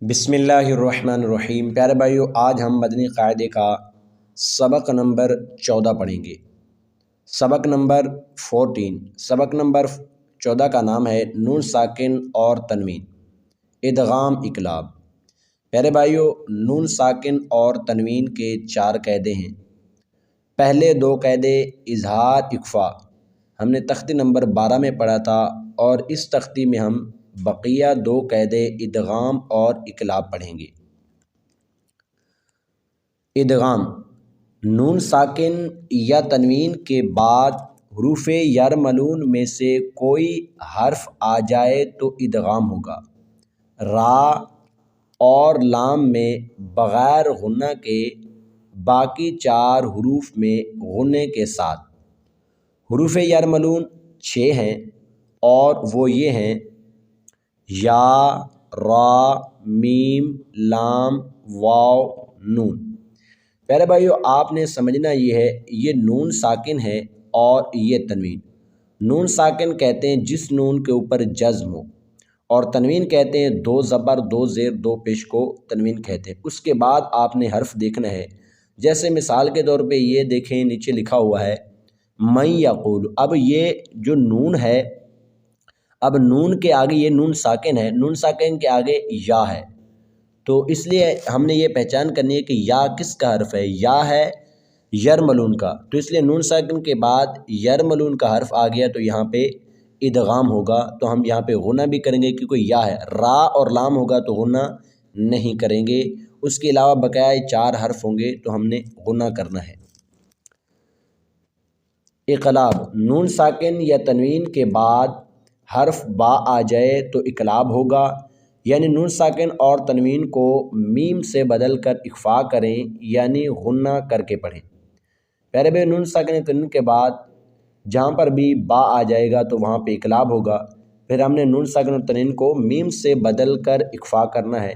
بسم اللہ الرحمن الرحیم۔ پیارے بھائیو، آج ہم مدنی قاعدے کا سبق نمبر 14 پڑھیں گے۔ سبق نمبر 14، سبق نمبر 14 کا نام ہے نون ساکن اور تنوین، ادغام اقلاب۔ پیارے بھائیو، نون ساکن اور تنوین کے 4 قاعدے ہیں۔ پہلے 2 قاعدے اظہار اخفا ہم نے تختی نمبر 12 میں پڑھا تھا، اور اس تختی میں ہم بقیہ 2 قاعدے ادغام اور اقلاب پڑھیں گے۔ ادغام، نون ساکن یا تنوین کے بعد حروف یرملون میں سے کوئی حرف آ جائے تو ادغام ہوگا۔ را اور لام میں بغیر غنہ کے، باقی 4 حروف میں غنے کے ساتھ۔ حروف یرملون 6 ہیں، اور وہ یہ ہیں: یا، را، میم، لام، واو، نون۔ پیارے بھائیو، آپ نے سمجھنا یہ ہے، یہ نون ساکن ہے اور یہ تنوین۔ نون ساکن کہتے ہیں جس نون کے اوپر جزم ہو، اور تنوین کہتے ہیں 2 زبر 2 زیر 2 پیش کو تنوین کہتے ہیں۔ اس کے بعد آپ نے حرف دیکھنا ہے، جیسے مثال کے طور پہ یہ دیکھیں، نیچے لکھا ہوا ہے من یقول۔ اب یہ جو نون ہے، اب نون کے آگے، یہ نون ساکن ہے، نون ساکن کے آگے یا ہے، تو اس لیے ہم نے یہ پہچان کرنی ہے کہ یا کس کا حرف ہے۔ یا ہے یرملون کا، تو اس لیے نون ساکن کے بعد یرملون کا حرف آ گیا تو یہاں پہ ادغام ہوگا، تو ہم یہاں پہ غنہ بھی کریں گے کیونکہ یا ہے۔ را اور لام ہوگا تو غنہ نہیں کریں گے۔ اس کے علاوہ بقایا 4 حرف ہوں گے تو ہم نے غنہ کرنا ہے۔ اقلاب، نون ساکن یا تنوین کے بعد حرف با آ جائے تو اقلاب ہوگا، یعنی نون ساکن اور تنوین کو میم سے بدل کر اخفا کریں، یعنی غنہ کر کے پڑھیں۔ پیارے بھائی، نون ساکن یا تنوین کے بعد جہاں پر بھی با آ جائے گا تو وہاں پہ اقلاب ہوگا۔ پھر ہم نے نون ساکن اور تنوین کو میم سے بدل کر اخفا کرنا ہے،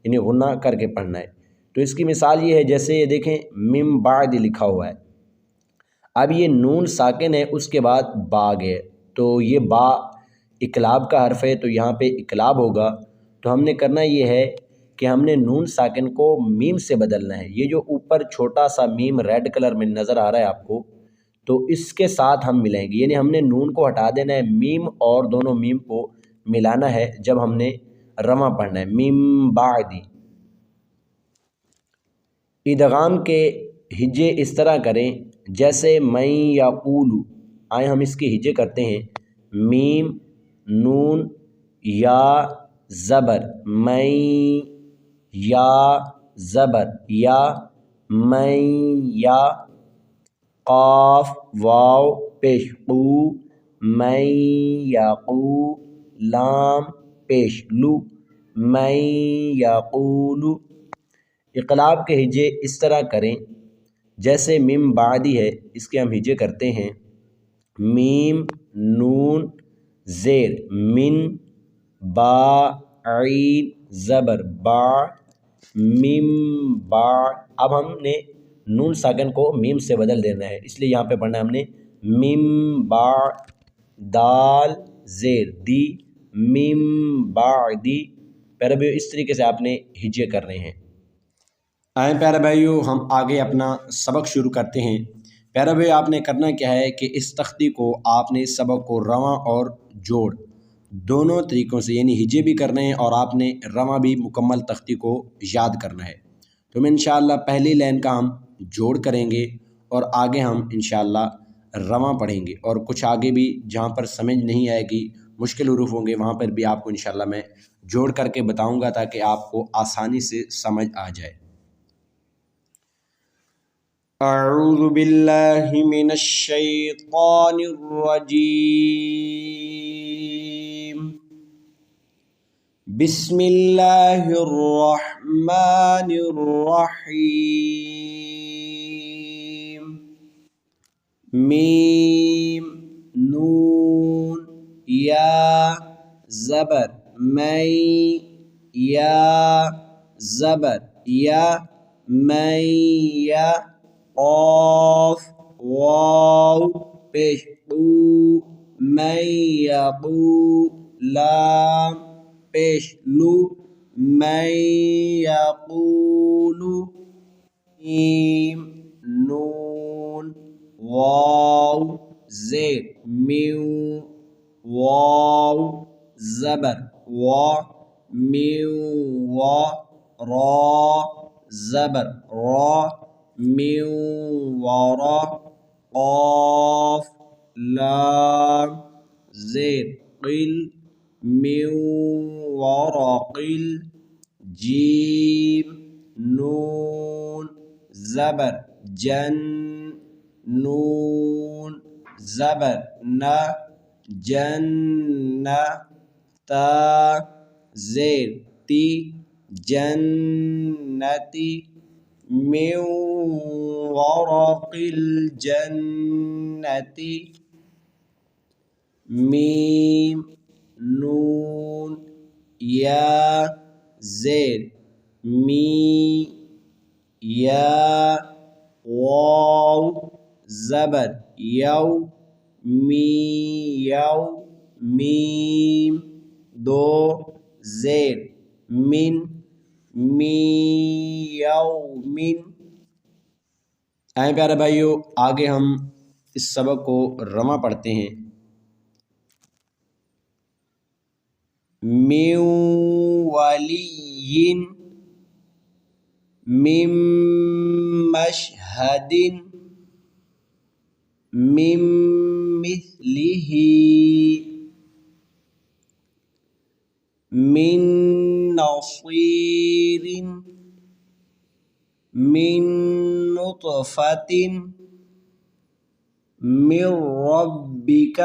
یعنی غنہ کر کے پڑھنا ہے۔ تو اس کی مثال یہ ہے، جیسے یہ دیکھیں من بعد لکھا ہوا ہے، اب یہ نون ساکن ہے، اس کے بعد با گئے، تو یہ با اقلاب کا حرف ہے، تو یہاں پہ اقلاب ہوگا۔ تو ہم نے کرنا یہ ہے کہ ہم نے نون ساکن کو میم سے بدلنا ہے۔ یہ جو اوپر چھوٹا سا میم ریڈ کلر میں نظر آ رہا ہے آپ کو، تو اس کے ساتھ ہم ملائیں گے، یعنی ہم نے نون کو ہٹا دینا ہے، میم اور دونوں میم کو ملانا ہے جب ہم نے رواں پڑھنا ہے، میم بعدی۔ ادغام کے ہجے اس طرح کریں جیسے من یقول۔ آئیں ہم اس کے ہجے کرتے ہیں، میم، نون، یا، زبر، من، یا، زبر، یا، من، یا، قاف، واو، پیش، قو، من یقو، لام، پیش، لو، من یقول۔ اقلاب کے ہجے اس طرح کریں جیسے میم بعدی ہے، اس کے ہم ہجے کرتے ہیں، میم، نون، زیر، من، با، عین، زبر، با، میم، با۔ اب ہم نے نون ساکن کو میم سے بدل دینا ہے، اس لیے یہاں پہ پڑھنا ہے ہم نے میم با، دال، زیر، دی، میم بعدی۔ پیارے بھائیو، اس طریقے سے آپ نے ہجے کرنے ہیں۔ آئیں پیارے بھائیو، ہم آگے اپنا سبق شروع کرتے ہیں۔ پیارے بھائی، آپ نے کرنا کیا ہے کہ اس تختی کو آپ نے اس سبق کو رواں اور جوڑ دونوں طریقوں سے، یعنی ہجے بھی کرنے ہیں اور آپ نے رواں بھی مکمل تختی کو یاد کرنا ہے۔ تو میں انشاءاللہ پہلی لائن کا ہم جوڑ کریں گے اور آگے ہم انشاءاللہ رواں پڑھیں گے، اور کچھ آگے بھی جہاں پر سمجھ نہیں آئے گی، مشکل حروف ہوں گے، وہاں پر بھی آپ کو انشاءاللہ میں جوڑ کر کے بتاؤں گا تاکہ آپ کو آسانی سے سمجھ آ جائے۔ اعوذ باللہ من الشیطان الرجیم، بسم اللہ الرحمن الرحیم۔ میم، نون، یا، زبر، من، یا، زبر، یا، من، یا، قاف، واو، پیش، قو، من یقو، لام، پیش، لو، من يقول ميم نون واو زير ميو واو زبر وا ميو وا را زبر را ميو ورا قاف لام زير قل من ورق جيم نون زبر جن نون زبر نا جن تا زیر تی جنتی من ورق الجنتی میم نون یا زیر می یا واو زبر یو می یو میم دو زیر من می یو من۔ آئیں پیارے بھائیو آگے ہم اس سبق کو رواں پڑھتے ہیں۔ من ولی من مشہد من مثلہ من نصیر من نطفة من ربک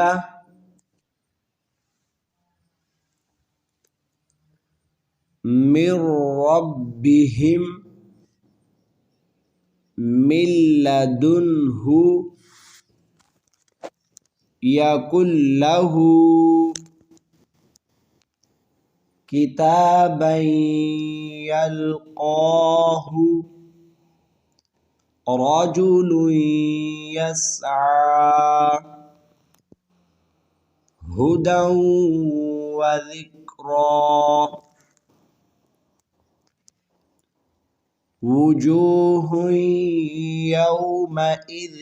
من ربهم من لدنه یکن له کتابا یلقاہ رجل یسعی ہدی وذکری وجوہ یومئذ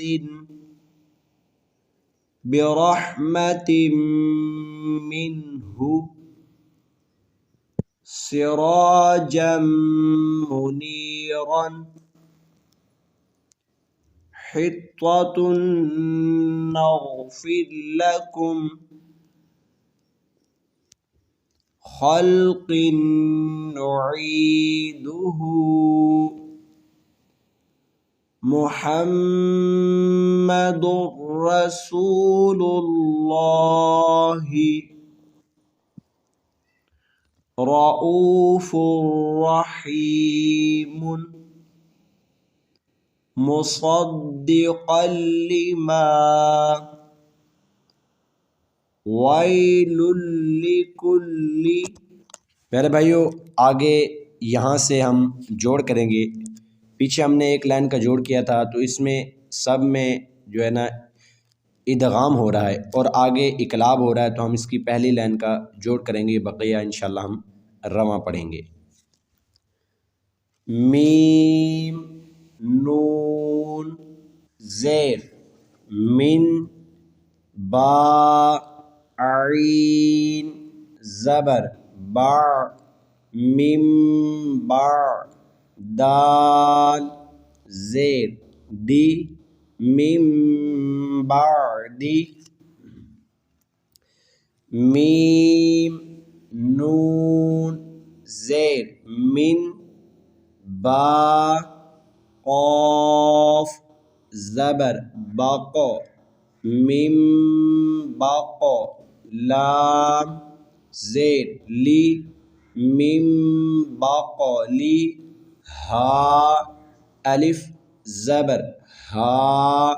برحمة منہ سراجا منیرا حطة نغفر لكم خلق نعيده محمد رسول اللہ رؤوف رحیم مصدقا لما ویل لکل۔ میرے بھائیو آگے یہاں سے ہم جوڑ کریں گے۔ پیچھے ہم نے ایک لائن کا جوڑ کیا تھا تو اس میں سب میں جو ہے نا ادغام ہو رہا ہے اور آگے اقلاب ہو رہا ہے، تو ہم اس کی پہلی لائن کا جوڑ کریں گے، بقیہ انشاءاللہ ہم رواں پڑھیں گے۔ میم نون زیر من با عین زبر با میم با دال زیر دی میم بعدی میم نون زیر من با قاف زبر بق میم بق لام زیر لی میم بق لی ہا الف زبر ہا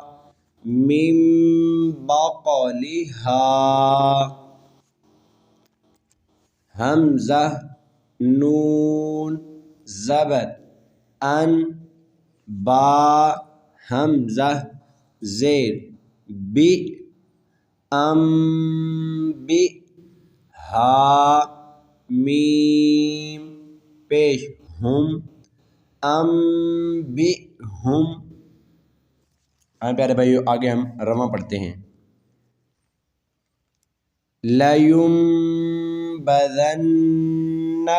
میم بق لہا حمزہ نون زبر ان با حمزہ زیر بی ام بی ہا میم پیش ہم انبئہم. آئیں پیارے بھائیو آگے ہم رواں پڑھتے ہیں. لَيُنبَذَنَّ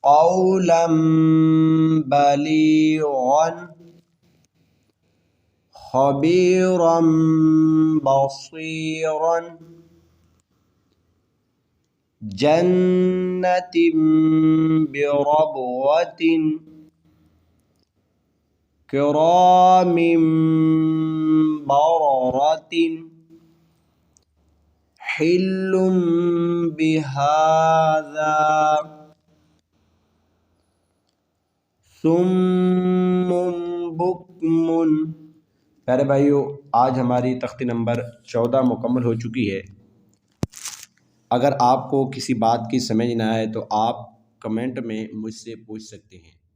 قَوْلًا بَلِيغًا خَبِيرًا بَصِيرًا جَنَّةٍ بِرَبْوَةٍ كِرَامٍ بَرَرَةٍ حِلٌّ بِهَذَا صُمٌّ بُكْمٌ. پیارے بھائیو آج ہماری تختی نمبر 14 مکمل ہو چکی ہے. اگر آپ کو کسی بات کی سمجھ نہ آئے تو آپ کمنٹ میں مجھ سے پوچھ سکتے ہیں.